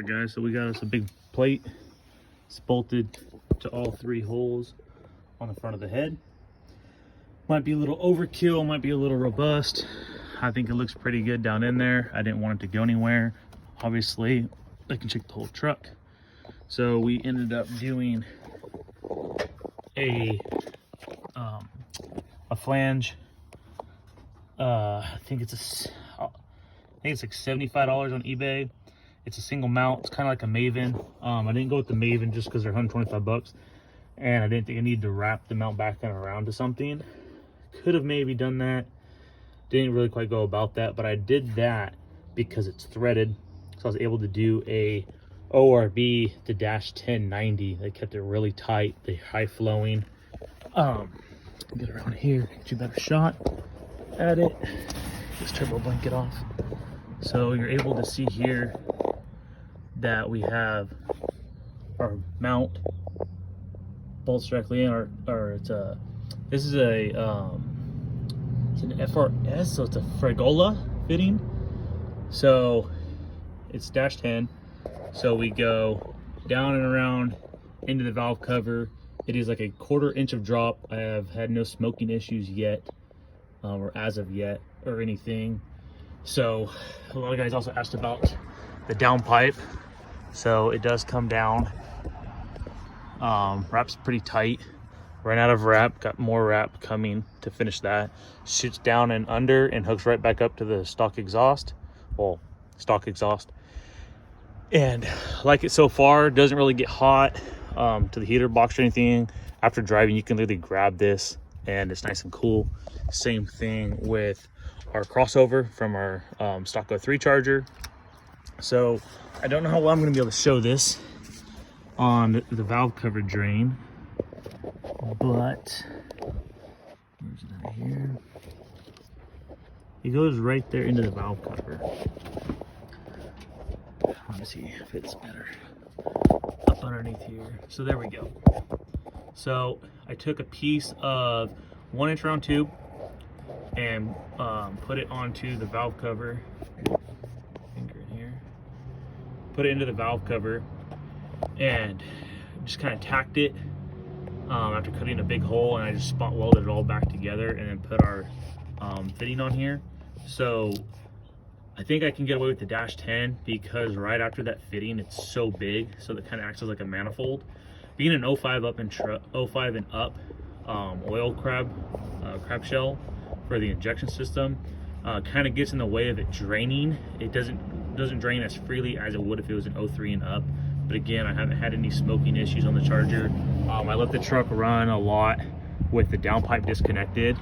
Guys, so we got us a big plate. It's bolted to all three holes on the front of the head. Might be a little overkill, might be a little robust. I think it looks pretty good down in there. I didn't want it to go anywhere. Obviously, I can check the whole truck. So we ended up doing a flange. I think it's like $75 on eBay. It's a single mount. It's kind of like a Maven. I didn't go with the Maven just because they're 125 bucks, and I didn't think I needed to wrap the mount back and around to something. Could have maybe done that. Didn't really quite go about that, but I did that because it's threaded, so I was able to do a ORB to dash 1090. They kept it really tight. They high flowing. Get around here, get you a better shot at it. This turbo blanket off. So you're able to see here that we have our mount bolts directly in, or it's a, this is a it's an FRS, so it's a Fregola fitting. So it's dash 10. So we go down and around into the valve cover. It is like a 1/4 inch of drop. I have had no smoking issues yet, or as of yet, or anything. So a lot of guys also asked about the downpipe. So it does come down. Wraps pretty tight. Ran out of wrap, got more wrap coming to finish that. Shoots down and under and hooks right back up to the stock exhaust. Well, stock exhaust. And like it so far, doesn't really get hot to the heater box or anything. After driving, you can literally grab this and it's nice and cool. Same thing with our crossover from our stock 03 charger. So I don't know how well I'm going to be able to show this on the valve cover drain, but where's it at here? It goes right there into the valve cover. Let me see if it's better up underneath here. So there we go. So I took a piece of 1-inch round tube and put it onto the valve cover. Finger in here. Put it into the valve cover and just kind of tacked it after cutting a big hole, and I just spot welded it all back together and then put our fitting on here. So I think I can get away with the dash 10 because right after that fitting, it's so big, so that kind of acts as like a manifold. Being an 05 up and 05 and up oil crab shell for the injection system kind of gets in the way of it draining. It doesn't drain as freely as it would if it was an 03 and up. But again, I haven't had any smoking issues on the charger. I let the truck run a lot with the downpipe disconnected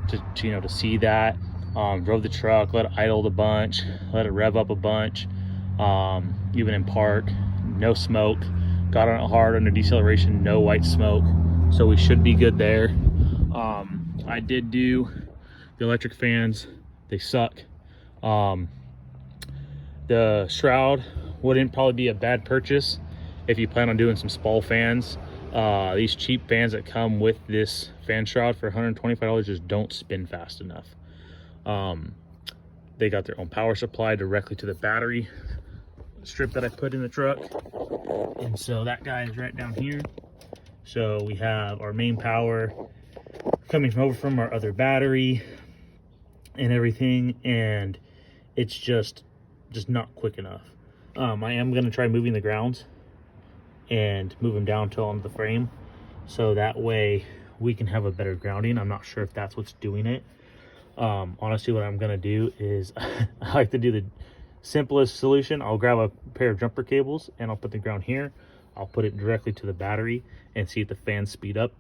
to see that. Drove the truck, let it idle a bunch, let it rev up a bunch, even in park, no smoke. Got on it hard under deceleration, no white smoke, so we should be good there. I did do the electric fans, they suck. The shroud wouldn't probably be a bad purchase if you plan on doing some spall fans. These cheap fans that come with this fan shroud for $125 just don't spin fast enough. They got their own power supply directly to the battery strip that I put in the truck, and so that guy is right down here. So we have our main power coming over from our other battery and everything, and it's just not quick enough. I am going to try moving the grounds and move them down to on the frame, so that way we can have a better grounding. I'm not sure if that's what's doing it. Honestly, what I'm going to do is I like to do the simplest solution. I'll grab a pair of jumper cables and I'll put the ground here. I'll put it directly to the battery and see if the fans speed up.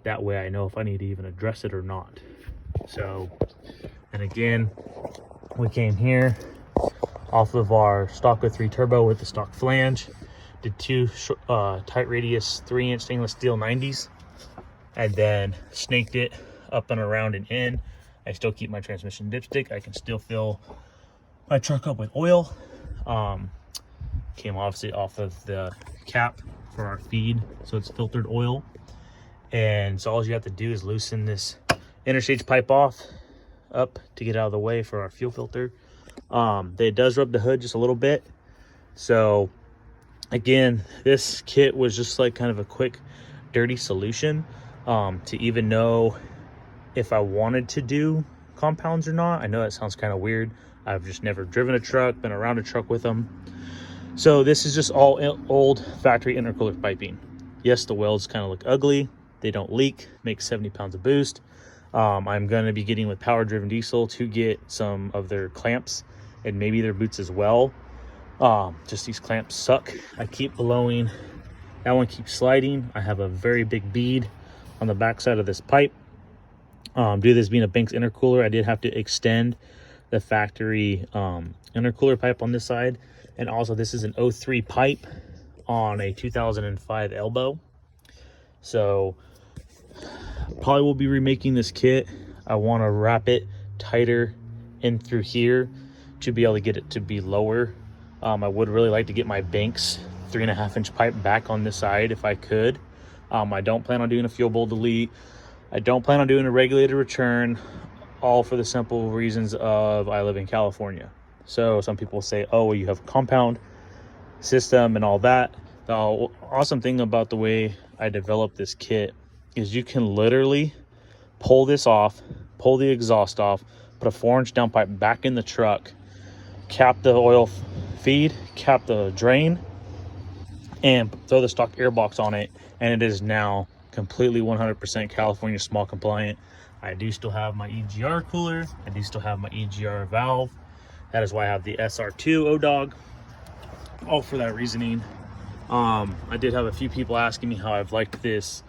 That way I know if I need to even address it or not. So, and again, we came here off of our stock 03 turbo with the stock flange, did two tight radius 3-inch stainless steel 90s, and then snaked it up and around and in. I still keep my transmission dipstick. I can still fill my truck up with oil. Came obviously off of the cap for our feed, so it's filtered oil. And so all you have to do is loosen this interstage pipe off up to get out of the way for our fuel filter. It does rub the hood just a little bit, so Again, this kit was just like kind of a quick, dirty solution to even know if I wanted to do compounds or not. I know that sounds kind of weird. I've just never driven a truck, been around a truck with them. So this is just all old factory intercooler piping. Yes, the welds kind of look ugly. They don't leak, make 70 pounds of boost. I'm going to be getting with Power Driven Diesel to get some of their clamps and maybe their boots as well. Just these clamps suck. I keep blowing. That one keeps sliding. I have a very big bead on the backside of this pipe. Due to this being a Banks intercooler, I did have to extend the factory intercooler pipe on this side. And also this is an 03 pipe on a 2005 elbow. So probably will be remaking this kit. I want to wrap it tighter in through here to be able to get it to be lower. I would really like to get my Banks 3.5-inch pipe back on this side if I could. I don't plan on doing a fuel bowl delete. I don't plan on doing a regulator return, all for the simple reasons of I live in California. So some people say, oh, well, you have a compound system and all that. The awesome thing about the way I developed this kit is you can literally pull this off, pull the exhaust off, put a 4-inch downpipe back in the truck, cap the oil feed, cap the drain, and throw the stock air box on it, and it is now completely 100% California small compliant. I do still have my EGR cooler. I do still have my EGR valve. That is why I have the SR2 O-Dog. All for that reasoning. I did have a few people asking me how I've liked this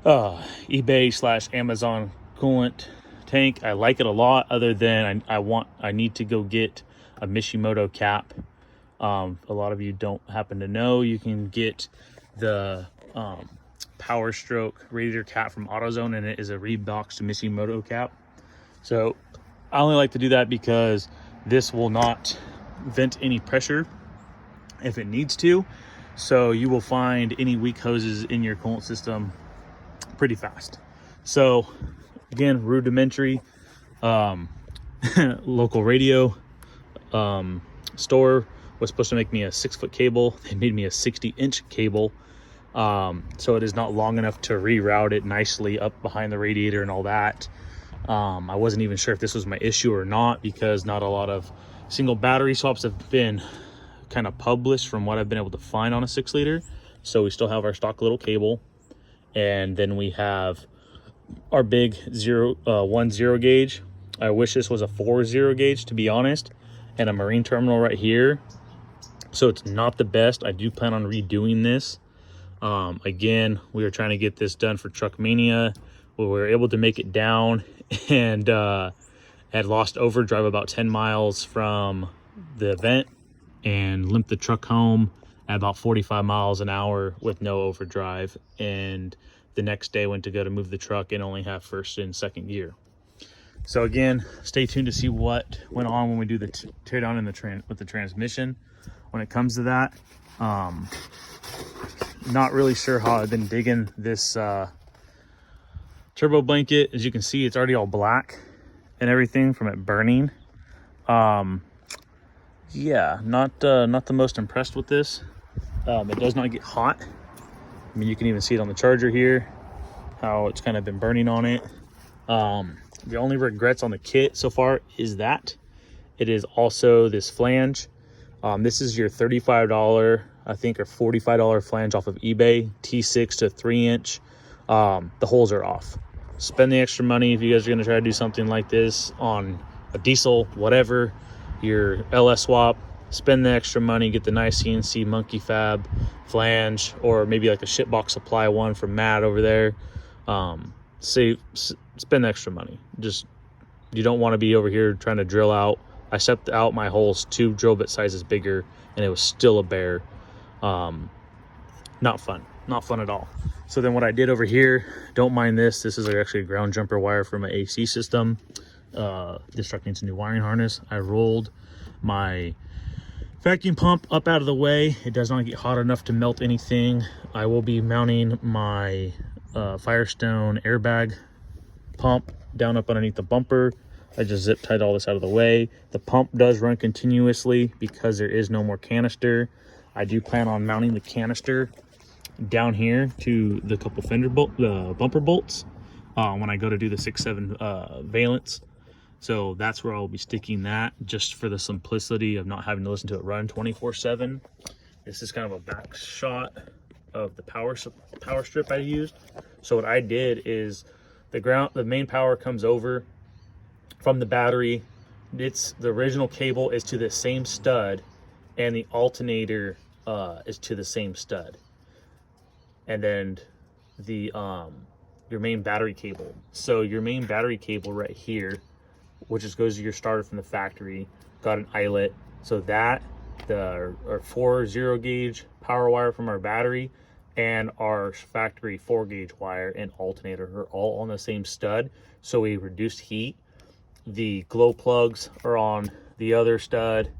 eBay/Amazon coolant tank. I like it a lot, other than I need to go get a Mishimoto cap. A lot of you don't happen to know you can get the powerstroke radiator cap from AutoZone, and it is a reboxed Mishimoto cap. So I only like to do that because this will not vent any pressure if it needs to. So you will find any weak hoses in your coolant system pretty fast. So again, rudimentary. Local radio store was supposed to make me a 6-foot cable. They made me a 60-inch cable. So it is not long enough to reroute it nicely up behind the radiator and all that. I wasn't even sure if this was my issue or not, because not a lot of single battery swaps have been kind of published from what I've been able to find on a 6-liter. So we still have our stock little cable, and then we have our big 1.0 gauge. I wish this was a 4.0 gauge, to be honest, and a marine terminal right here. So it's not the best. I do plan on redoing this. Again, we were trying to get this done for Truck Mania. We were able to make it down, and had lost overdrive about 10 miles from the event, and limped the truck home at about 45 miles an hour with no overdrive. And the next day went to go to move the truck and only have first and second gear. So again, stay tuned to see what went on when we do the tear down in with the transmission. When it comes to that, not really sure how I've been digging this turbo blanket. As you can see, it's already all black and everything from it burning. Yeah, not the most impressed with this. It does not get hot. I mean, you can even see it on the charger here, how it's kind of been burning on it. The only regrets on the kit so far is that it is also this flange. This is your $35, I think, or $45 flange off of eBay, T6 to 3-inch. The holes are off. Spend the extra money if you guys are going to try to do something like this on a diesel, whatever, your LS swap. Spend the extra money, get the nice CNC Monkey Fab flange, or maybe like a shipbox supply one from Matt over there. Spend the extra money. Just, you don't want to be over here trying to drill out. I stepped out my holes 2 drill bit sizes bigger, and it was still a bear. Not fun at all. So then what I did over here, don't mind this. This is actually a ground jumper wire for my AC system. This truck needs a new wiring harness. I rolled my vacuum pump up out of the way. It does not get hot enough to melt anything. I will be mounting my Firestone airbag pump down up underneath the bumper. I just zip tied all this out of the way. The pump does run continuously because there is no more canister. I do plan on mounting the canister down here to the couple bumper bolts when I go to do the 6.7 valence. So that's where I'll be sticking that, just for the simplicity of not having to listen to it run 24/7. This is kind of a back shot of the power strip I used. So what I did is the main power comes over from the battery. The original cable is to the same stud, and the alternator is to the same stud. And then the your main battery cable. So your main battery cable right here, which just goes to your starter from the factory, got an eyelet. So that our 4 0-gauge power wire from our battery and our factory 4-gauge wire and alternator are all on the same stud, so we reduced heat. The glow plugs are on the other stud,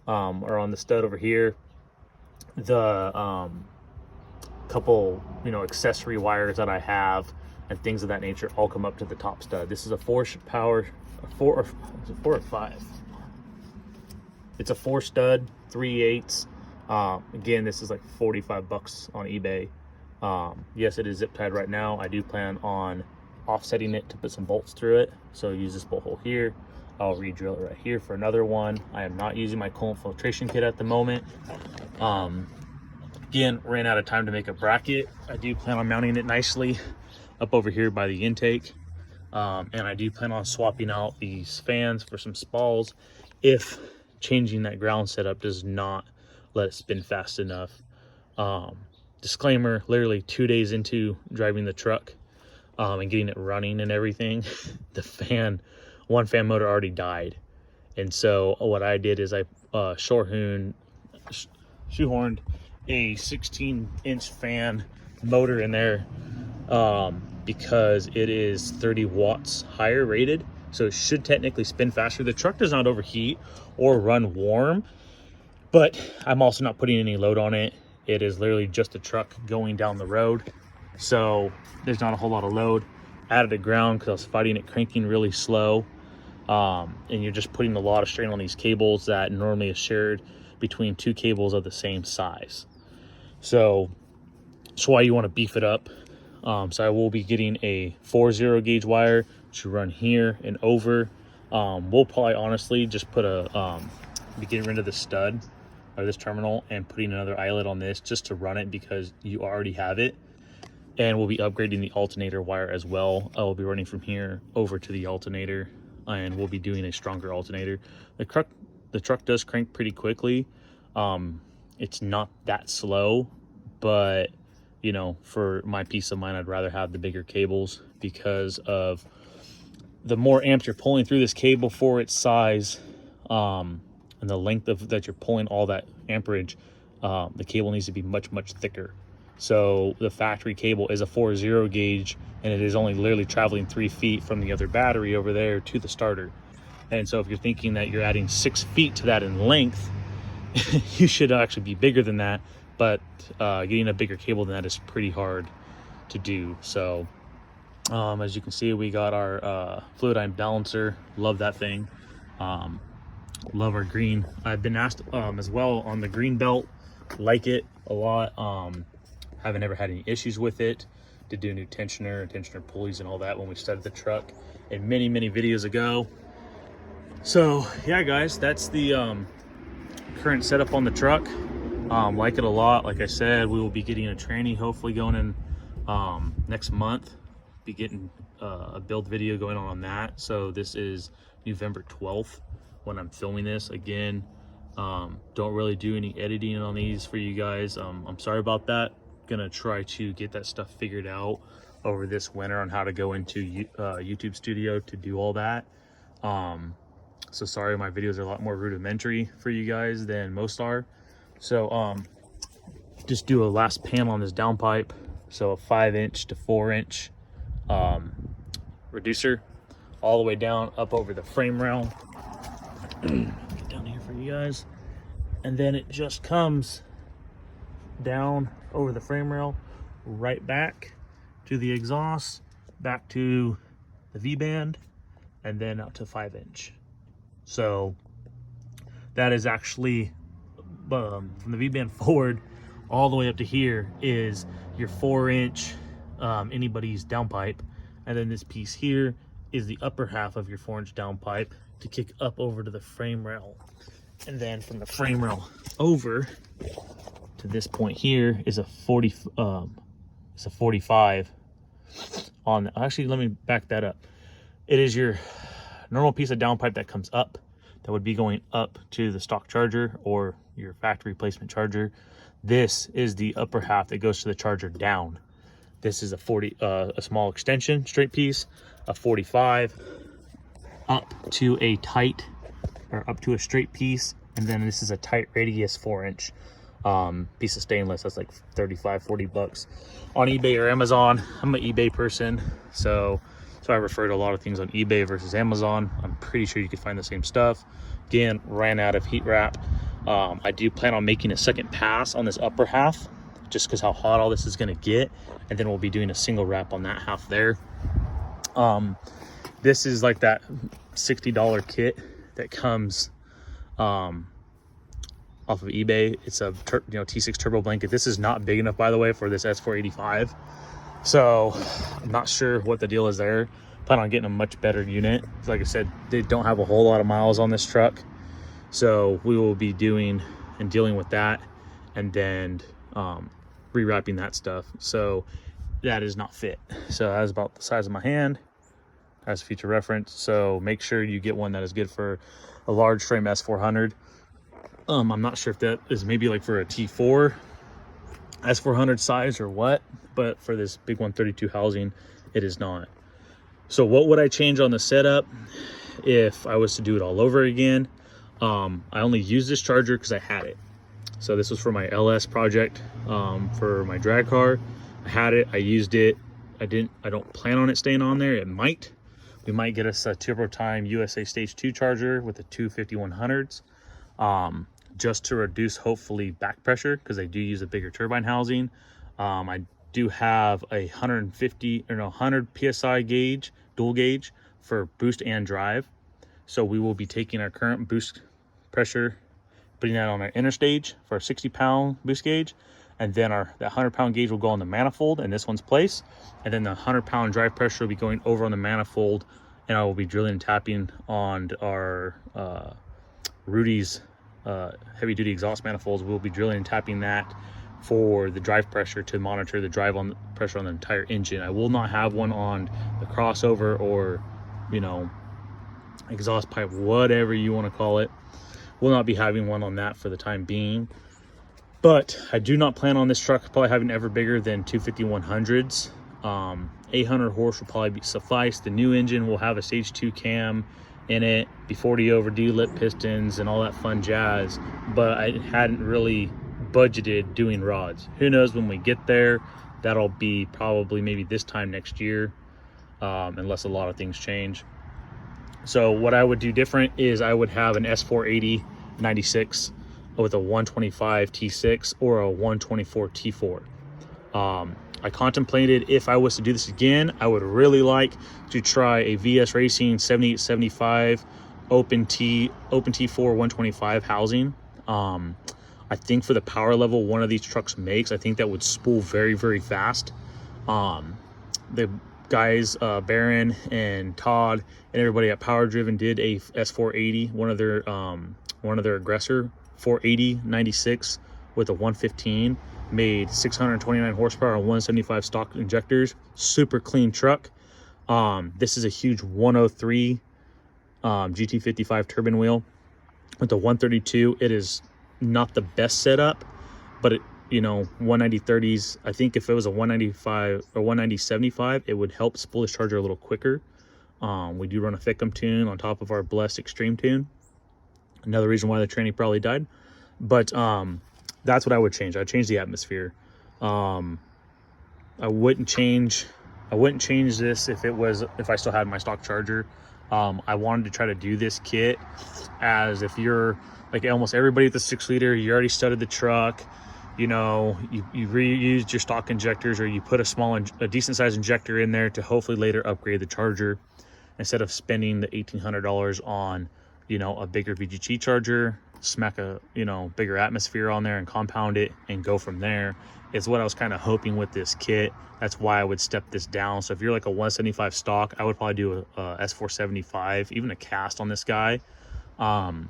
are on the stud over here. The couple accessory wires that I have and things of that nature all come up to the top stud. This is a 4 or 5. It's a 4 stud, 3/8. Again, this is like $45 on eBay. Yes, it is zip tied right now. I do plan on offsetting it to put some bolts through it. So use this bolt hole here. I'll re-drill it right here for another one. I am not using my coolant filtration kit at the moment. Again, ran out of time to make a bracket. I do plan on mounting it nicely up over here by the intake. And I do plan on swapping out these fans for some spalls if changing that ground setup does not let it spin fast enough. Disclaimer, literally 2 days into driving the truck and getting it running and everything, the one fan motor already died. And so what I did is I shoehorned a 16-inch fan motor in there because it is 30 watts higher rated, so it should technically spin faster. The truck does not overheat or run warm, but I'm also not putting any load on it. It is literally just a truck going down the road, so there's not a whole lot of load. Added a ground because I was fighting it cranking really slow, and you're just putting a lot of strain on these cables that normally is shared between 2 cables of the same size. So that's why you want to beef it up. So I will be getting a 4 0-gauge wire to run here and over. We'll probably honestly just put be getting rid of the stud or this terminal and putting another eyelet on this just to run it because you already have it. And we'll be upgrading the alternator wire as well. I will be running from here over to the alternator, and we'll be doing a stronger alternator. The truck does crank pretty quickly. It's not that slow, but for my peace of mind, I'd rather have the bigger cables because of the more amps you're pulling through this cable for its size, and the length that you're pulling all that amperage, the cable needs to be much thicker. So the factory cable is a 4 0-gauge, and it is only literally traveling 3 feet from the other battery over there to the starter. And so if you're thinking that you're adding 6 feet to that in length, you should actually be bigger than that. But getting a bigger cable than that is pretty hard to do. So as you can see, we got our fluidine balancer. Love that thing. Love our green. I've been asked as well on the green belt, like it a lot. Haven't ever had any issues with it. Did do new tensioner pulleys and all that when we started the truck in many videos ago. So yeah guys, that's the current setup on the truck. Like it a lot. Like I said, we will be getting a tranny hopefully going in next month. Be getting a build video going on that. So this is November 12th when I'm filming this. Again, don't really do any editing on these for you guys. I'm sorry about that. Gonna try to get that stuff figured out over this winter on how to go into YouTube Studio to do all that. So sorry, my videos are a lot more rudimentary for you guys than most are. So just do a last panel on this downpipe. So a 5-inch to 4-inch reducer all the way down up over the frame rail. Get down here for you guys. And then it just comes down over the frame rail, right back to the exhaust, back to the V-band, and then out to 5-inch. So that is actually from the V-band forward all the way up to here is your 4-inch anybody's downpipe, and then this piece here is the upper half of your 4-inch downpipe to kick up over to the frame rail. And then from the frame rail over to this point here is a 45 on actually, let me back that up. It is your normal piece of downpipe that comes up, that would be going up to the stock charger or your factory replacement charger. This is the upper half that goes to the charger down. This is a small extension straight piece, a 45 up to a tight, or up to a straight piece, and then this is a tight radius 4-inch piece of stainless. That's like 35, 40 bucks on eBay or Amazon. I'm an eBay person, so I refer to a lot of things on eBay versus Amazon. I'm pretty sure you could find the same stuff. Again, ran out of heat wrap. I do plan on making a second pass on this upper half, just because how hot all this is going to get, and then we'll be doing a single wrap on that half there. This is like that $60 kit that comes off of eBay. It's a T6 turbo blanket. This is not big enough, by the way, for this S485, so I'm not sure what the deal is there. Plan on getting a much better unit. Like I said, they don't have a whole lot of miles on this truck, so we will be dealing with that, and then rewrapping that stuff. So that is not fit. So that is about the size of my hand as a future reference. So make sure you get one that is good for a large frame S400. I'm not sure if that is maybe like for a T4 S400 size or what, but for this big 132 housing, it is not. So what would I change on the setup if I was to do it all over again? I only used this charger because I had it. So this was for my LS project, for my drag car. I had it, I used it. I don't plan on it staying on there. It might. We might get us a Turbo Time USA Stage 2 charger with the 25100s, just to reduce hopefully back pressure, because they do use a bigger turbine housing. I do have a 100 PSI gauge, dual gauge for boost and drive. So we will be taking our current boost pressure, putting that on our inner stage for a 60-pound boost gauge, and then that 100-pound gauge will go on the manifold in this one's place, and then the 100-pound drive pressure will be going over on the manifold, and I will be drilling and tapping on our Rudy's heavy-duty exhaust manifolds. We'll be drilling and tapping that for the drive pressure to monitor the drive on pressure on the entire engine. I will not have one on the crossover or, exhaust pipe, whatever you want to call it. Will not be having one on that for the time being. But I do not plan on this truck probably having ever bigger than 25100s. 800 horse will probably suffice. The new engine will have a stage 2 cam in it, B40 over D lip pistons and all that fun jazz, but I hadn't really budgeted doing rods. Who knows when we get there? That'll be probably maybe this time next year, unless a lot of things change. So what I would do different is I would have an S480 96 with a 125 T6 or a 124 T4. I contemplated, if I was to do this again, I would really like to try a VS Racing 7875 open T4 125 housing. I think for the power level one of these trucks makes, I think that would spool very, very fast. The guys, Baron and Todd and everybody at Power Driven did a S480, one of their aggressor 480 96 with a 115, made 629 horsepower on 175 stock injectors. Super clean truck. This is a huge 103 GT55 turbine wheel with the 132. It is not the best setup, but it, 190 30s, I think if it was a 195 or 190 75, it would help spool this charger a little quicker. We do run a Thickum tune on top of our Blessed Extreme tune. Another reason why the tranny probably died. But that's what I would change. I'd change the atmosphere. I wouldn't change this if I still had my stock charger. I wanted to try to do this kit as if you're like almost everybody with the 6-liter, you already studded the truck, you reused your stock injectors, or you put a decent sized injector in there to hopefully later upgrade the charger instead of spending the $1,800 on, a bigger VGT charger. smack a, you know, bigger atmosphere on there and compound it and go from there, is what I was kind of hoping with this kit. That's why I would step this down. So if you're like a 175 stock, I would probably do a S475, even a cast on this guy. And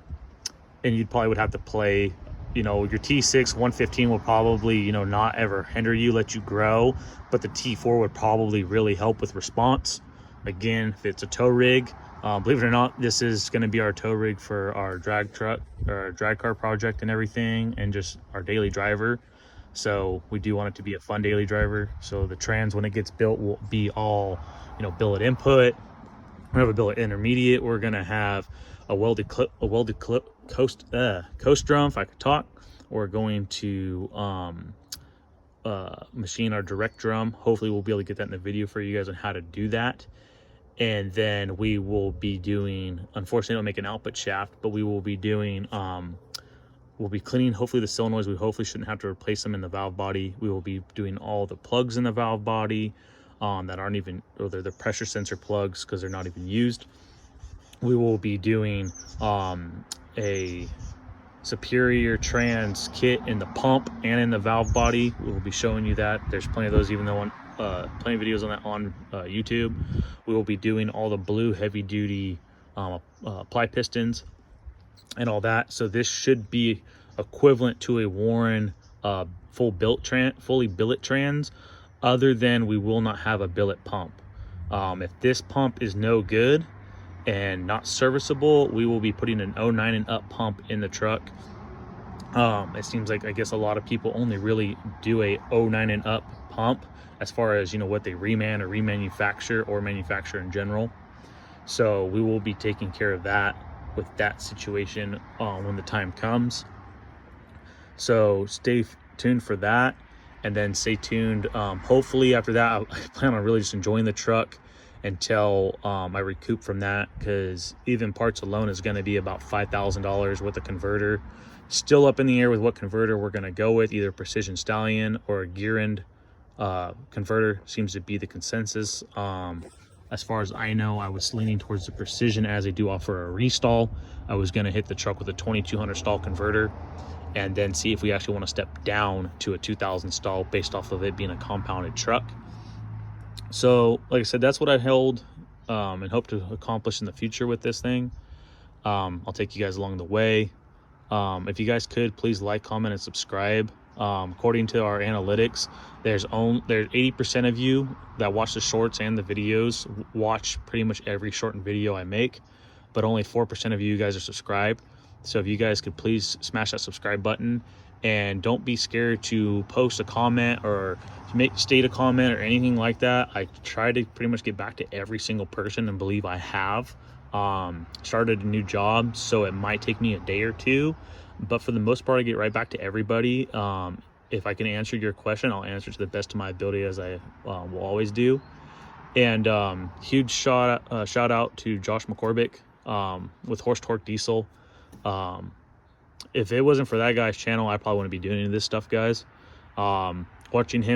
you probably would have to play, you know, your T6 115 will probably, you know, not ever hinder you, let you grow, but the T4 would probably really help with response. Again, if it's a tow rig, believe it or not, this is going to be our tow rig for our drag truck or our drag car project and everything, and just our daily driver. So we do want it to be a fun daily driver. So the trans, when it gets built, will be all, you know, billet input. We have a billet intermediate. We're gonna have a welded coast drum, if I could talk. We're going to machine our direct drum. Hopefully we'll be able to get that in the video for you guys on how to do that. And then we will be doing, unfortunately I don't make an output shaft, but we will be doing we'll be cleaning hopefully the solenoids. We hopefully shouldn't have to replace them in the valve body. We will be doing all the plugs in the valve body that aren't even, or they're the pressure sensor plugs because they're not even used. We will be doing a superior trans kit in the pump and in the valve body. We will be showing you that. There's plenty of those, even though plenty of videos on that on YouTube. We will be doing all the blue heavy duty ply pistons and all that. So this should be equivalent to a Warren fully billet trans, other than we will not have a billet pump. If this pump is no good and not serviceable, we will be putting an 09 and up pump in the truck. It seems like, I guess, a lot of people only really do a 09 and up pump as far as, you know, what they reman or remanufacture or manufacture in general. So we will be taking care of that with that situation when the time comes. So stay tuned for that, and then stay tuned. Hopefully after that, I plan on really just enjoying the truck until I recoup from that, because even parts alone is going to be about $5,000 with a converter. Still up in the air with what converter we're going to go with, either Precision Stallion or a gear end converter seems to be the consensus. As far as I know, I was leaning towards the Precision, as they do offer a restall. I was going to hit the truck with a 2200 stall converter and then see if we actually want to step down to a 2000 stall based off of it being a compounded truck. So like I said, that's what I held and hope to accomplish in the future with this thing. I'll take you guys along the way. If you guys could, please like, comment, and subscribe. According to our analytics, there's 80% of you that watch the shorts and the videos watch pretty much every short and video I make, but only 4% of you guys are subscribed. So if you guys could please smash that subscribe button, and don't be scared to post a comment or state a comment or anything like that. I try to pretty much get back to every single person, and believe I have. Started a new job, so it might take me a day or two, but for the most part I get right back to everybody. If I can answer your question, I'll answer to the best of my ability, as I will always do. And huge shout out to Josh McCormick with Horse Torque Diesel. If it wasn't for that guy's channel, I probably wouldn't be doing any of this stuff, guys. Watching him